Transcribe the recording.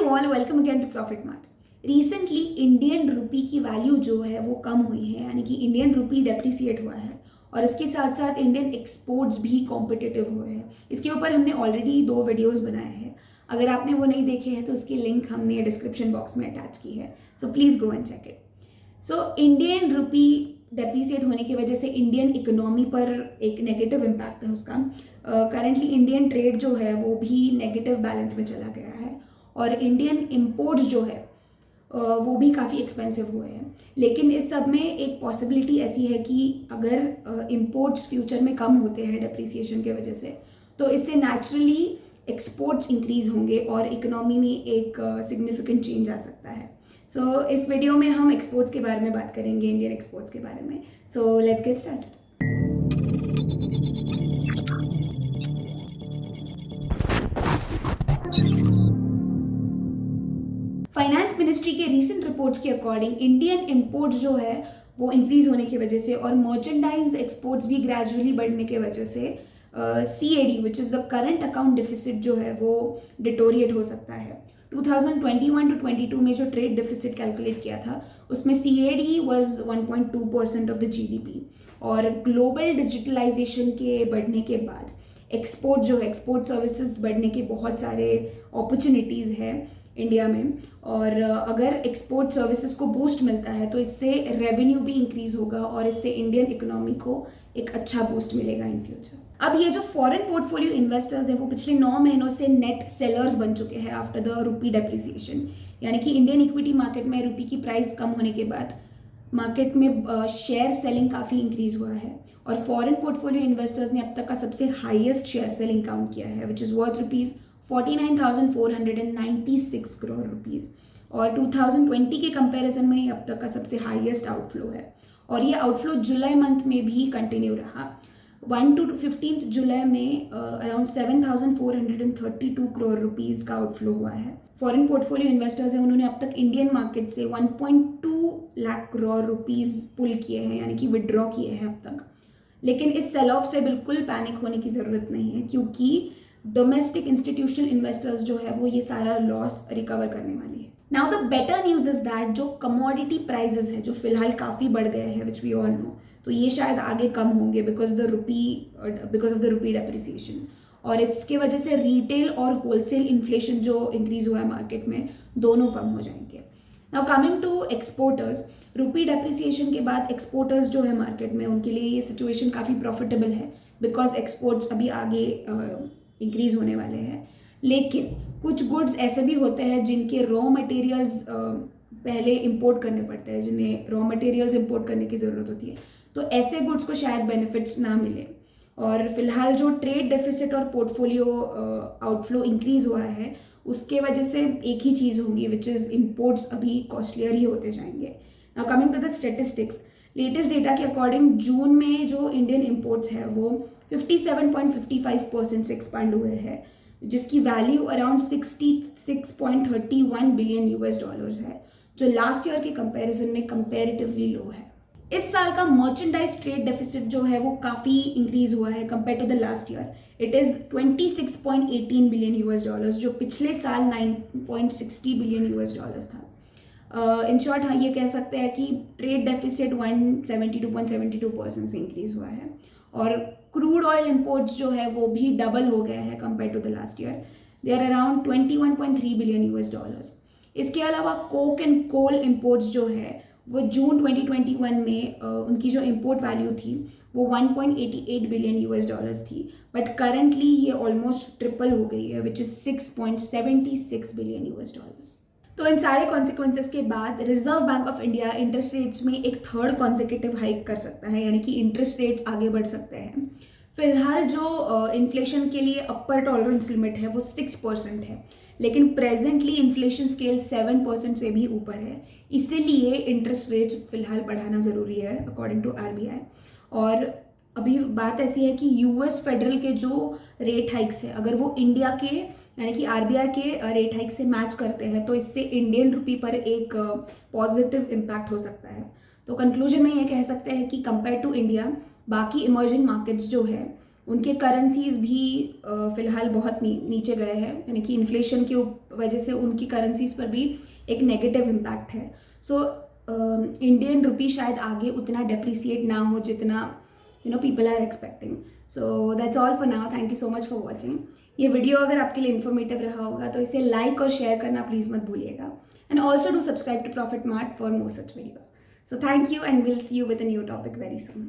You all, welcome again to Profit Mart. Recently Indian rupee की value जो है वो कम हुई है, यानी कि इंडियन रुपी डेप्रिसिएट हुआ है और इसके साथ साथ इंडियन एक्सपोर्ट्स भी कॉम्पिटिटिव हुए हैं। इसके ऊपर हमने ऑलरेडी 2 वीडियोस बनाए हैं। अगर आपने वो नहीं देखे हैं तो उसकी लिंक हमने डिस्क्रिप्शन बॉक्स में अटैच की है, so please go and check it. So Indian rupee depreciate होने की वजह से इंडियन इकोनॉमी पर एक नेगेटिव इम्पैक्ट है उसका। करंटली इंडियन ट्रेड जो है वो भी नेगेटिव बैलेंस में चला गया है और इंडियन इम्पोर्ट्स जो है वो भी काफ़ी एक्सपेंसिव हुए हैं। लेकिन इस सब में एक पॉसिबिलिटी ऐसी है कि अगर इम्पोर्ट्स फ्यूचर में कम होते हैं डेप्रिसिएशन के वजह से, तो इससे नेचुरली एक्सपोर्ट्स इंक्रीज होंगे और इकोनॉमी में एक सिग्निफिकेंट चेंज आ सकता है। सो इस वीडियो में हम एक्सपोर्ट्स के बारे में बात करेंगे, इंडियन एक्सपोर्ट्स के बारे में। So let's get started. Finance ministry के रीसेंट रिपोर्ट्स के अकॉर्डिंग इंडियन इंपोर्ट्स जो है वो इंक्रीज होने की वजह से और मर्चेंडाइज एक्सपोर्ट्स भी ग्रेजुअली बढ़ने की वजह से CAD which is the current account deficit जो है वो डिटोरिएट हो सकता है। 2021 टू 22 में जो ट्रेड डिफिसिट कैलकुलेट किया था उसमें CAD was 1.2% of the GDP और ग्लोबल डिजिटलाइजेशन के बढ़ने के बाद एक्सपोर्ट जो है, एक्सपोर्ट सर्विसेज बढ़ने के बहुत सारे अपॉर्चुनिटीज़ है इंडिया में। और अगर एक्सपोर्ट सर्विसेज को बूस्ट मिलता है तो इससे रेवेन्यू भी इंक्रीज होगा और इससे इंडियन इकोनॉमी को एक अच्छा बूस्ट मिलेगा इन फ्यूचर। अब ये जो फॉरेन पोर्टफोलियो इन्वेस्टर्स हैं वो पिछले 9 महीनों से नेट सेलर्स बन चुके हैं आफ्टर द रुपी डेप्रिसिएशन, यानी कि इंडियन इक्विटी मार्केट में रुपी की प्राइस कम होने के बाद मार्केट में शेयर सेलिंग काफ़ी इंक्रीज हुआ है और फॉरेन पोर्टफोलियो इन्वेस्टर्स ने अब तक का सबसे हाईएस्ट शेयर सेलिंग काउंट किया है, which is worth ₹49,496 crore rupees. और 2020 के कंपैरिजन में अब तक का सबसे हाईएस्ट आउटफ्लो है और ये आउटफ्लो जुलाई मंथ में भी कंटिन्यू रहा। 1 to 15 जुलाई में अराउंड 7,432 करोड़ रुपीज़ का आउटफ्लो हुआ है। फॉरेन पोर्टफोलियो इन्वेस्टर्स हैं, उन्होंने अब तक इंडियन मार्केट से 1.2 लाख करोड़ रुपीज़ पुल किए हैं, यानी कि विड्रॉ किए हैं अब तक। लेकिन इस सेल ऑफ से बिल्कुल पैनिक होने की ज़रूरत नहीं है, क्योंकि डोमेस्टिक इंस्टीट्यूशनल इन्वेस्टर्स जो है वो ये सारा लॉस रिकवर करने वाली है। Now the better news is that जो कमोडिटी प्राइजेस है जो फिलहाल काफ़ी बढ़ गए हैं, विच वी ऑल नो, तो ये शायद आगे कम होंगे because of the rupee depreciation. और इसके वजह से रिटेल और होलसेल इन्फ्लेशन जो इंक्रीज हुआ है मार्केट में, दोनों कम हो जाएंगे। Now coming to exporters, rupee depreciation के बाद एक्सपोर्टर्स जो है मार्केट में, उनके लिए ये सिचुएशन काफ़ी प्रॉफिटेबल है बिकॉज एक्सपोर्ट्स अभी आगे इंक्रीज होने वाले हैं। लेकिन कुछ गुड्स ऐसे भी होते हैं जिनके रॉ मटेरियल्स पहले इंपोर्ट करने पड़ते हैं, जिन्हें रॉ मटेरियल्स इंपोर्ट करने की ज़रूरत होती है, तो ऐसे गुड्स को शायद बेनिफिट्स ना मिले। और फिलहाल जो ट्रेड डेफिसिट और पोर्टफोलियो आउटफ्लो इंक्रीज हुआ है उसके वजह से एक ही चीज़ होगी, विच इज़ इम्पोर्ट्स अभी कॉस्टलियर ही होते जाएंगे। Now coming to the statistics, latest data के अकॉर्डिंग जून में जो इंडियन इम्पोर्ट्स है वो 57.55% से एक्सपांड हुए हैं, जिसकी value around 66.31 billion US dollars है, जो लास्ट ईयर के कंपैरिजन में कंपैरेटिवली लो है। इस साल का मर्चेंडाइज ट्रेड डेफिसिट जो है वो काफ़ी इंक्रीज हुआ है compare to the last year. It is 26.18 billion US dollars, जो पिछले साल 9.60 बिलियन US डॉलर्स था। इन शॉर्ट हाँ, ये कह सकते हैं कि ट्रेड डेफिसिट 172.72% से इंक्रीज हुआ है और क्रूड ऑयल इंपोर्ट्स जो है वो भी डबल हो गए हैं compare to the last year. They are around 21.3 billion US dollars. इसके अलावा कोक एंड कोल इंपोर्ट्स जो है वो जून 2021 में उनकी जो इंपोर्ट वैल्यू थी वो 1.88 बिलियन US डॉलर्स थी, बट करंटली ये ऑलमोस्ट ट्रिपल हो गई है, which is 6.76 billion US dollars. तो इन सारे कॉन्सिक्वेंसेस के बाद reserve bank of India interest rates में एक थर्ड कॉन्जिक्यूटिव हाइक कर सकता है, यानी कि इंटरेस्ट रेट्स आगे बढ़ सकते हैं। फिलहाल जो इन्फ्लेशन के लिए अपर टॉलरेंस लिमिट है वो 6% है, लेकिन प्रेजेंटली इन्फ्लेशन स्केल 7% से भी ऊपर है, इसीलिए इंटरेस्ट रेट्स फिलहाल बढ़ाना ज़रूरी है अकॉर्डिंग टू RBI। और अभी बात ऐसी है कि US फेडरल के जो रेट हाइक्स है, अगर वो इंडिया के यानी कि RBI के रेट हाइक से मैच करते हैं तो इससे इंडियन रुपी पर एक पॉजिटिव इम्पैक्ट हो सकता है। तो कंक्लूजन में ये कह सकते हैं कि कंपेयर टू इंडिया, बाकी इमर्जिंग मार्केट्स जो है उनके करेंसीज भी फ़िलहाल बहुत नीचे गए हैं, यानी कि इन्फ्लेशन की वजह से उनकी करेंसीज पर भी एक नेगेटिव इम्पैक्ट है. सो इंडियन रुपी शायद आगे उतना डेप्रिसिएट ना हो जितना people are expecting. So that's all for now. Thank you so much for watching. ये वीडियो अगर आपके लिए इन्फॉर्मेटिव रहा होगा तो इसे लाइक और शेयर करना प्लीज़ मत भूलिएगा. And also do subscribe to Profit Mart for more such videos. So thank you and we'll see you with a new topic very soon.